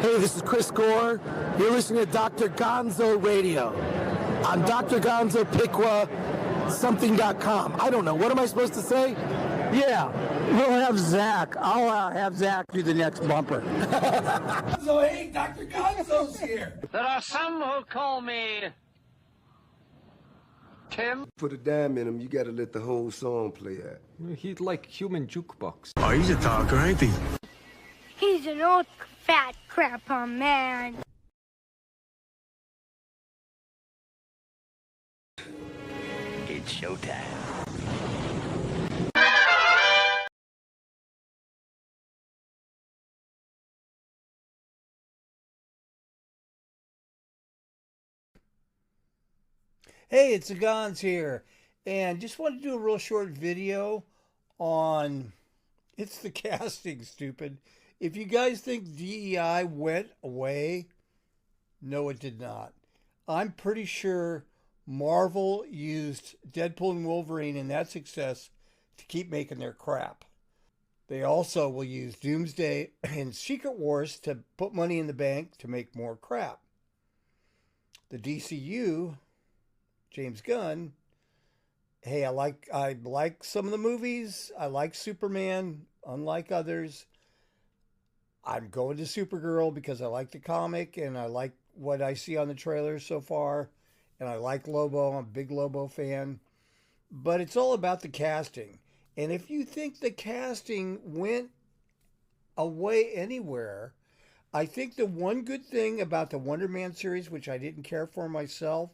Hey, this is Chris Gore. You're listening to Dr. Gonzo Radio on Dr. Gonzo Piqua something.com. I don't know. What am I supposed to say? Yeah, we'll have Zach. I'll have Zach do the next bumper. So, hey, Dr. Gonzo's here. There are some who call me Tim. Put a dime in him, you gotta let the whole song play out. He'd like human jukebox. Oh, he's a talker, ain't he? He's an old fat grandpa man. It's showtime. Hey, it's the Gonz here, and just wanted to do a real short video on it's the casting, stupid. If you guys think DEI went away, no, it did not. I'm pretty sure Marvel used Deadpool and Wolverine and that success to keep making their crap. They also will use Doomsday and Secret Wars to put money in the bank to make more crap. The DCU, James Gunn, hey, I like some of the movies. I like Superman, unlike others. I'm going to Supergirl because I like the comic and I like what I see on the trailer so far. And I like Lobo. I'm a big Lobo fan. But it's all about the casting. And if you think the casting went away anywhere, I think the one good thing about the Wonder Man series, which I didn't care for myself,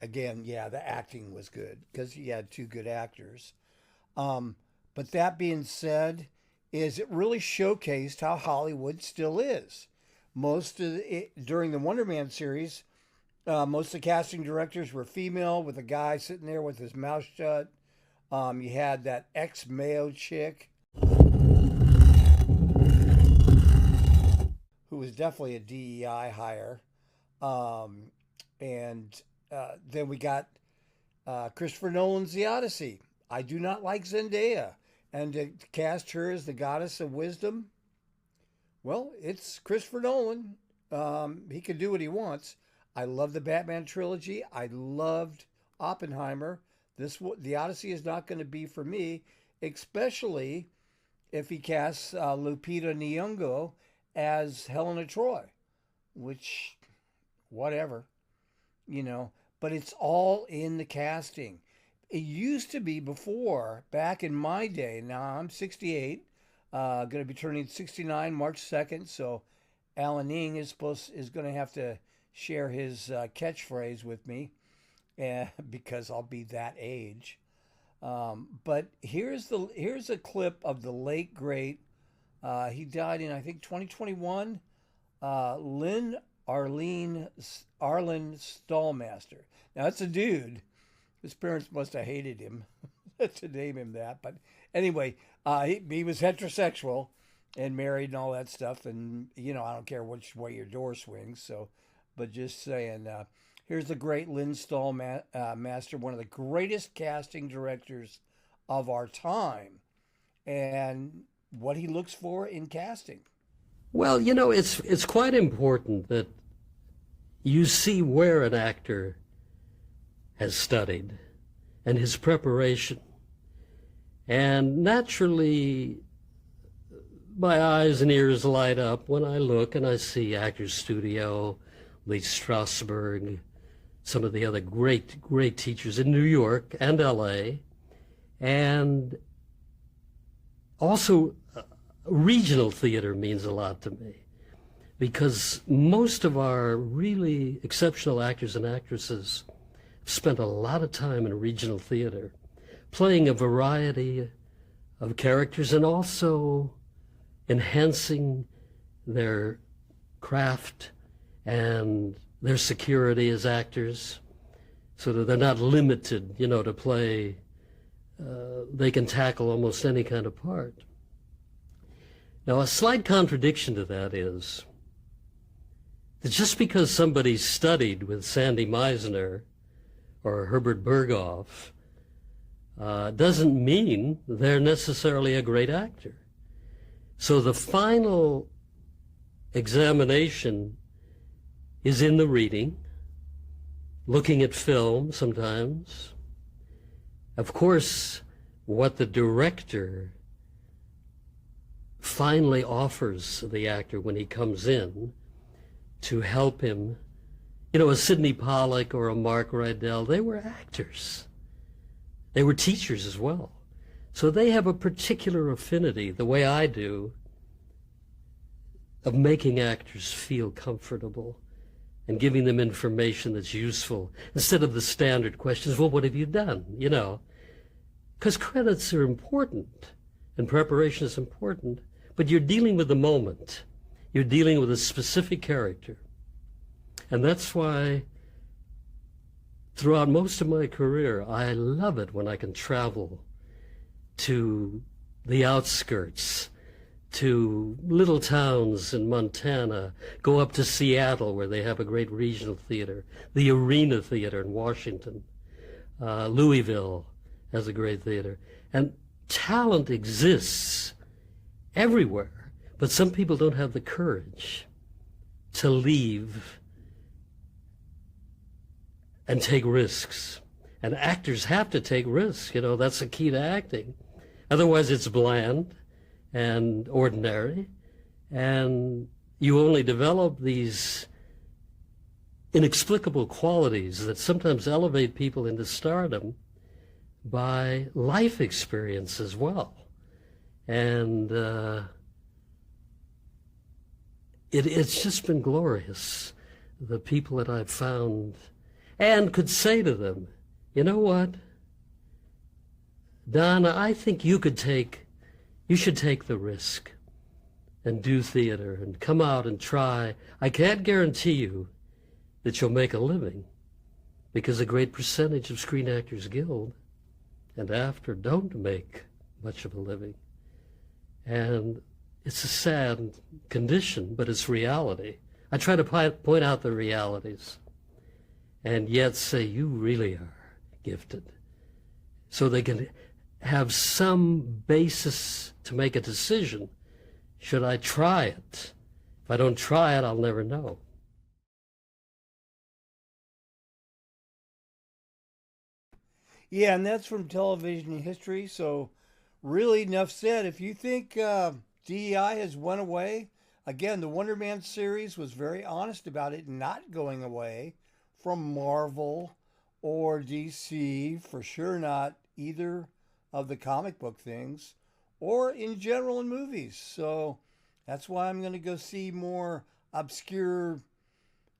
again, yeah, the acting was good because he had two good actors. But that being said, is it really showcased how Hollywood still is. During the Wonder Man series, most of the casting directors were female with a guy sitting there with his mouth shut. You had that ex-Mayo chick who was definitely a DEI hire. And then we got Christopher Nolan's The Odyssey. I do not like Zendaya. And to cast her as the goddess of wisdom, well, it's Christopher Nolan. He can do what he wants. I love the Batman trilogy. I loved Oppenheimer. The Odyssey is not going to be for me, especially if he casts Lupita Nyong'o as Helena Troy, which, whatever, you know. But it's all in the casting. It used to be before, back in my day. Now I'm 68, going to be turning 69 March 2nd. So Alan Ning is going to have to share his catchphrase with me, because I'll be that age. But here's a clip of the late great. He died in, I think, 2021. Lynn Stalmaster. Now that's a dude. His parents must have hated him to name him that. But anyway, he was heterosexual and married and all that stuff. And, you know, I don't care which way your door swings. So, but just saying, here's the great Lynn Stalmaster, one of the greatest casting directors of our time, and what he looks for in casting. Well, you know, it's quite important that you see where an actor has studied and his preparation. And naturally, my eyes and ears light up when I look and I see Actors Studio, Lee Strasberg, some of the other great teachers in New York and LA, and also regional theater means a lot to me, because most of our really exceptional actors and actresses spent a lot of time in regional theater, playing a variety of characters and also enhancing their craft and their security as actors, so that they're not limited, you know, to play. They can tackle almost any kind of part. Now, a slight contradiction to that is that just because somebody studied with Sandy Meisner or Herbert Berghoff doesn't mean they're necessarily a great actor. So the final examination is in the reading, looking at film sometimes. Of course, what the director finally offers the actor when he comes in to help him, you know, a Sidney Pollack or a Mark Rydell, they were actors. They were teachers as well. So they have a particular affinity, the way I do, of making actors feel comfortable and giving them information that's useful instead of the standard questions, well, what have you done, you know? Because credits are important and preparation is important, but you're dealing with the moment. You're dealing with a specific character. And that's why throughout most of my career, I love it when I can travel to the outskirts, to little towns in Montana, go up to Seattle where they have a great regional theater, the Arena Theater in Washington, Louisville has a great theater. And talent exists everywhere, but some people don't have the courage to leave and take risks. And actors have to take risks, you know, that's the key to acting. Otherwise it's bland and ordinary, and you only develop these inexplicable qualities that sometimes elevate people into stardom by life experience as well. And it's just been glorious, the people that I've found, and could say to them, you know what, Donna, I think you should take the risk and do theater and come out and try. I can't guarantee you that you'll make a living, because a great percentage of Screen Actors Guild and after don't make much of a living. And it's a sad condition, but it's reality. I try to point out the realities and yet say you really are gifted, so they can have some basis to make a decision. Should I try it? If I don't try it, I'll never know. Yeah, and that's from television history. So really, enough said. If you think DEI has went away, again, the Wonder Man series was very honest about it not going away from Marvel or DC, for sure not either of the comic book things, or in general in movies. So that's why I'm going to go see more obscure,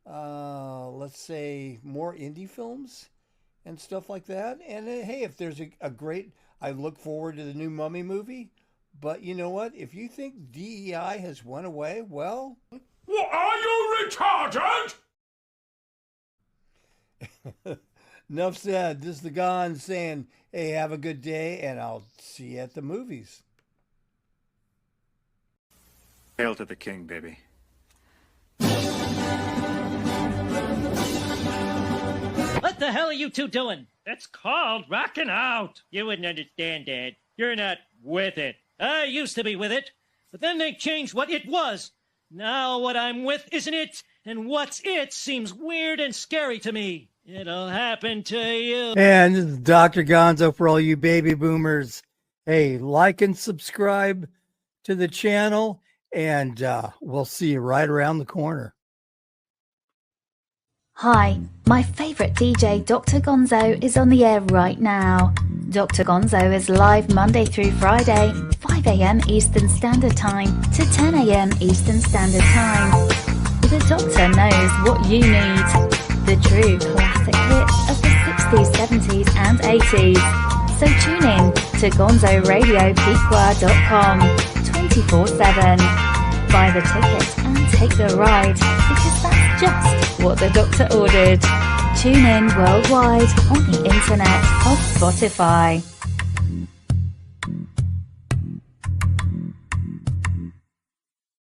let's say, more indie films and stuff like that. And hey, if there's a great, I look forward to the new Mummy movie. But you know what? If you think DEI has went away, well... What, are you retarded? Enough said. This is the Gonz saying, hey, have a good day, and I'll see you at the movies. Hail to the king, baby. What the hell are you two doing? That's called rocking out. You wouldn't understand, Dad. You're not with it. I used to be with it, but then they changed what it was. Now what I'm with isn't it, and what's it seems weird and scary to me. It'll happen to you. And this is Dr. Gonzo for all you baby boomers. Hey, like and subscribe to the channel, and we'll see you right around the corner. Hi, my favourite DJ, Dr. Gonzo, is on the air right now. Dr. Gonzo is live Monday through Friday, 5 a.m. Eastern Standard Time to 10 a.m. Eastern Standard Time. The doctor knows what you need. The true classic hits of the 60s, 70s and 80s. So tune in to GonzoRadioPequot.com 24/7. Buy the ticket and take the ride, because that's just what the doctor ordered. Tune in worldwide on the internet of Spotify.